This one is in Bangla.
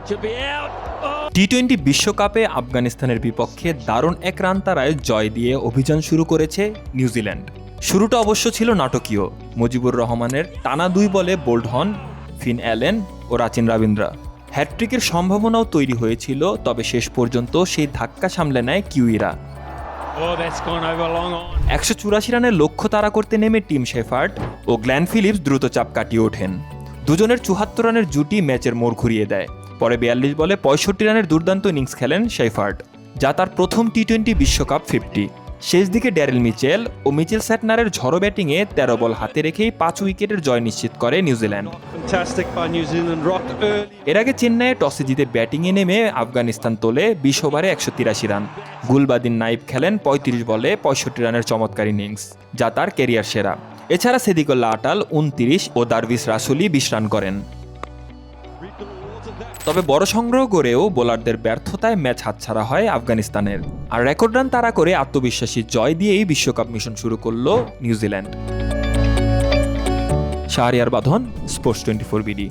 টি-20 বিশ্বকাপে আফগানিস্তানের বিপক্ষে দারুণ এক রান তাড়ায় জয় দিয়ে অভিযান শুরু করেছে নিউজিল্যান্ড। শুরুটা অবশ্য ছিল নাটকীয়। মুজিবুর রহমানের টানা 2 বলে বোল্ড হন ফিন অ্যালেন ও রাচিন রাবিন্দ্রা। হ্যাটট্রিকের সম্ভাবনাও তৈরি হয়েছিল, তবে শেষ পর্যন্ত সেই ধাক্কা সামলে নেয় কিউইরা। 184 রানের লক্ষ্য তাড়া করতে নেমে টিম শেফার্ড ও গ্ল্যান ফিলিপস দ্রুত চাপ কাটিয়ে ওঠেন। দুজনের 74 রানের জুটি ম্যাচের মোড় ঘুরিয়ে দেয়। পরে 42 বলে 65 রানের দুর্দান্ত ইনিংস খেলেন শেফার্ড, যা তার প্রথম টি-20 বিশ্বকাপ 50। শেষ দিকে ড্যারেল মিচেল ও মিচেল স্যাটনারের ঝড়ো ব্যাটিংয়ে 13 বল হাতে রেখেই 5 উইকেটের জয় নিশ্চিত করে নিউজিল্যান্ড। এর আগে চেন্নাইয়ে টসে জিতে ব্যাটিংয়ে নেমে আফগানিস্তান তোলে 20 ওভারে 183 রান। গুলবাদিন নাইব খেলেন 35 বলে 65 রানের চমৎকার ইনিংস, যা তার ক্যারিয়ার সেরা। এছাড়া সেদিকুল্লাহ আটাল 29 ও দারভিস রাসুলি 20 রান করেন। তবে বড় সংগ্রহ করেও বোলারদের ব্যর্থতায় ম্যাচ হাতছাড়া হয় আফগানিস্তানের। আর রেকর্ড রান তাড়া করে আত্মবিশ্বাসী জয় দিয়েই বিশ্বকাপ মিশন শুরু করল নিউজিল্যান্ড। শাহরিয়ার বাঁধন, স্পোর্টস 24 বিডি।